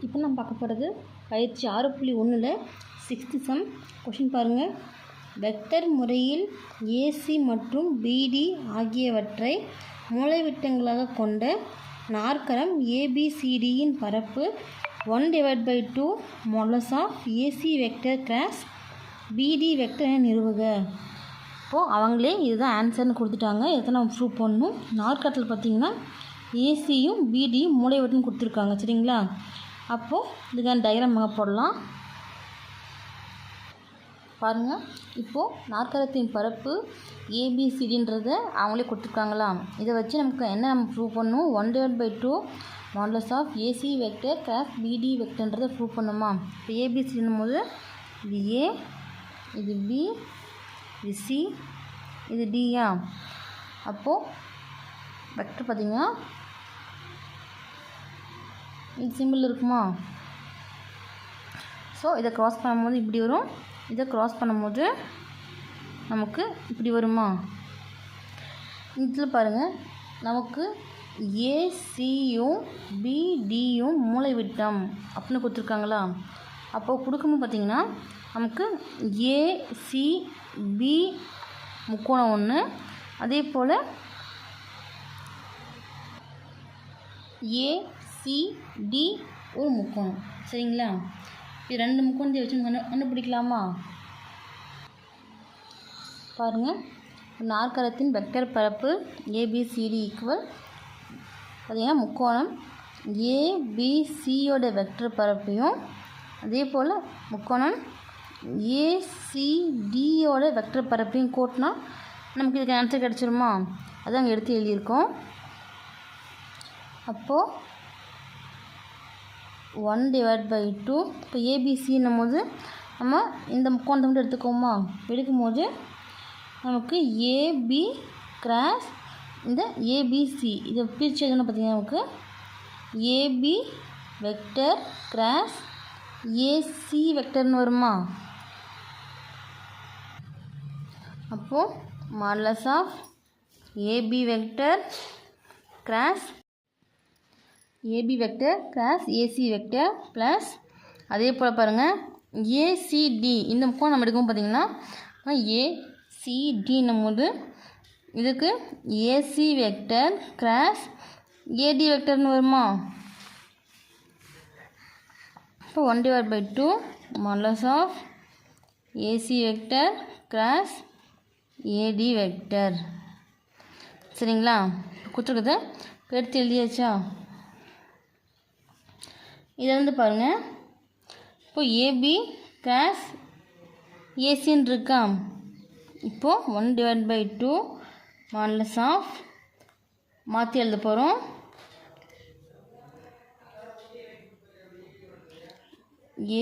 இப்போ நம்ம பார்க்க போகிறது பயிற்சி 6.1 6th சம். கொஷின் பாருங்கள். வெக்டர் முறையில் ஏசி மற்றும் பிடி ஆகியவற்றை மூலைவிட்டங்களாக கொண்ட நாற்கரம் ஏபிசிடியின் பரப்பு 1/2 modulus of AC vector cross BD vector என நிறுவுக. இப்போது அவங்களே இதுதான் ஆன்சர்னு கொடுத்துட்டாங்க. இதை நம்ம ப்ரூவ் பண்ணணும். நாற்கரத்தில் பார்த்திங்கன்னா ஏசியும் பிடியும் மூலைவிட்டம்னு கொடுத்துருக்காங்க. சரிங்களா? அப்போது இதுக்கான டயக்ராம் நம்ம போடலாம். பாருங்கள், இப்போது நாற்கரத்தின் பரப்பு ஏபிசிடின்றதை அவங்களே கொடுத்துருக்காங்களா. இதை வச்சு நமக்கு என்ன நம்ம ப்ரூவ் பண்ணணும்? 1/2 modulus of AC vector cross BD வெக்டர்ன்றதை ப்ரூவ் பண்ணுமா. இப்போ ஏபிசிடின்னும் போது இது ஏ, இது பி, இது சி, இது டியா. அப்போது வெக்டர் பார்த்திங்கன்னா இது சிம்பிள் இருக்குமா. ஸோ இதை க்ராஸ் பண்ணும்போது இப்படி வரும், இதை க்ராஸ் பண்ணும்போது நமக்கு இப்படி வருமா. இதில் பாருங்கள், நமக்கு ஏசியும் பிடியும் மூலைவிட்டம் அப்படின்னு கொடுத்துருக்காங்களா. அப்போது கொடுக்கும்போது பார்த்திங்கன்னா நமக்கு ஏசிபி முக்கோணம் ஒன்று, அதே போல் ஏசிடி ஒரு முக்கோணம். சரிங்களா? இது ரெண்டு முக்கோணத்தை வச்சு கண்டுபிடிக்கலாமா. பாருங்கள், நாற்கரத்தின் வெக்டர் பரப்பு ஏபிசிடி ஈக்குவல் பார்த்திங்கன்னா முக்கோணம் ஏபிசியோட வெக்டர் பரப்பையும் அதே போல் முக்கோணம் ஏசிடியோட வெக்டர் பரப்பையும் கூட்டினா நமக்கு இதுக்கு ஆன்சர் கிடச்சிருமா. அதான் அங்கே எடுத்து எழுதியிருக்கோம். அப்போது 1/2. இப்போ ஏபிசின்னும் போது நம்ம இந்த முக்கோணத்தை மட்டும் எடுத்துக்கோமா. எடுக்கும்போது நமக்கு ஏபி கிராஸ் இந்த ஏபிசி இதை பிரித்து எதுன்னு பார்த்திங்கன்னா நமக்கு ஏபி வெக்டர் கிராஸ் ஏசி வெக்டர்னு வருமா. அப்போது modulus of AB vector cross AB vector cross AC vector plus அதே போல் பாருங்கள் ஏசிடி இந்த முக்கோணம் நம்ம எடுக்கும் பார்த்திங்கன்னா ஏசிடின்னும் போது இதுக்கு ஏசி வெக்டர் கிராஸ் ஏடி வெக்டர்னு வருமா. இப்போ 1/2 modulus of AC vector cross AD vector. சரிங்களா? கொடுத்துருக்குது எடுத்து எழுதியாச்சா. இதை வந்து பாருங்கள், இப்போ ஏபி கிராஸ் ஏசின்னு இருக்கா. இப்போது 1/2 மாடுலஸ் ஆஃப் மாற்றி எழுத போகிறோம்.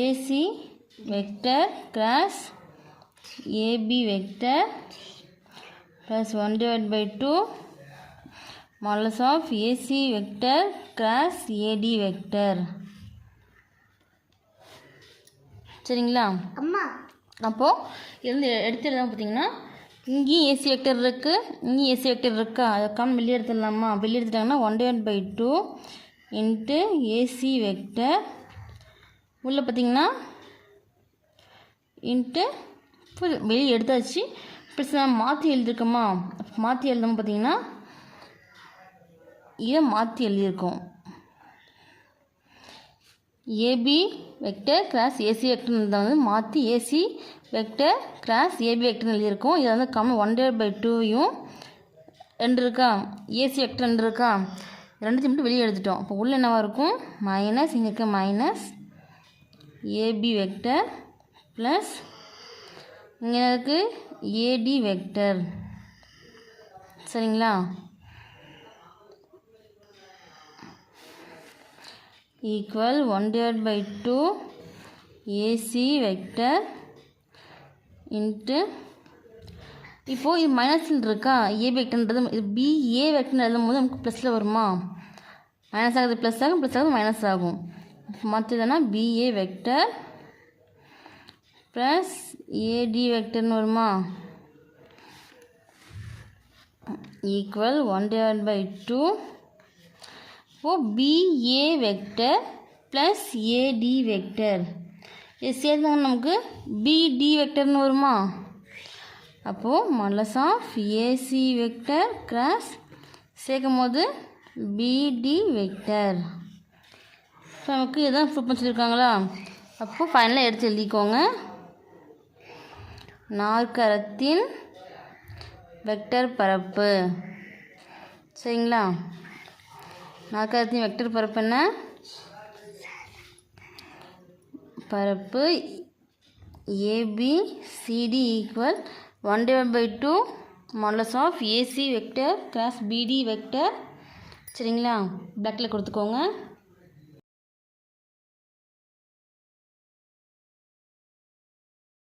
AC vector cross AB vector plus 1/2 modulus of AC vector cross AD vector. சரிங்களா? அப்போது இருந்து எடுத்து எழுதாமல் பார்த்திங்கன்னா இங்கேயும் ஏசி வெக்டர் இருக்குது, இங்கேயும் ஏசி வெக்டர் இருக்கா. அதை காமன் வெளியே எடுத்துடலாமா. வெளியே எடுத்துட்டாங்கன்னா 1/2 இன்ட்டு ஏசி வெக்டர் உள்ளே பார்த்திங்கன்னா இன்ட்டு இப்போ வெளியே எடுத்தாச்சு. ப்ளஸ் நான் மாற்றி எழுதியிருக்கோமா. மாற்றி எழுதாமல் பார்த்திங்கன்னா இதை மாற்றி எழுதியிருக்கோம். AB vector cross AC vector வந்து மாற்றி ஏசி வெக்டர் கிராஸ் ஏபி வெக்டர்னு எழுதியிருக்கோம். இதை வந்து காமன் 1/2 ரெண்டு இருக்கா, ஏசி வெக்டர் ரெண்டு இருக்கா, ரெண்டுத்தையும் மட்டும் வெளியே எடுத்துட்டோம். இப்போ உள்ள என்னவாக இருக்கும், மைனஸ் இங்கே இருக்க மைனஸ் ஏபி வெக்டர் ப்ளஸ் இங்கே இருக்குது ஏடி வெக்டர். சரிங்களா? ஈக்குவல் 1/2 ஏசி வெக்டர் இன்ட்டு இப்போது இது மைனஸில் இருக்கா. ஏபி வெக்டர்ன்றது இது பிஏ வெக்டர்னு எழுதும் போது நமக்கு ப்ளஸில் வருமா. மைனஸ் ஆகுது ப்ளஸ் ஆகும், ப்ளஸ் ஆகுது மைனஸ் ஆகும். மற்றதுனா பிஏ வெக்டர் ப்ளஸ் ஏடி வெக்டர்னு வருமா. ஈக்குவல் 1/2 இப்போது BA vector plus AD vector. இது சேர்ந்தாங்க நமக்கு பிடி வெக்டர்னு வருமா? அப்போது modulus of AC vector cross சேர்க்கும் போது பிடி வெக்டர். இப்போ நமக்கு இதுதான் ப்ரூவ் பண்ண சொல்லியிருக்காங்களா? அப்போது ஃபைனலாக எடுத்து எழுதிக்கோங்க. நாற்கரத்தின் வெக்டர் பரப்பு. சரிங்களா? நாற்கரத்தின் வெக்டர் பரப்பு என்ன? பரப்பு ABCD equal 1/2 modulus of AC vector cross BD vector. சரிங்களா? பிளாக்கில் கொடுத்துக்கோங்க.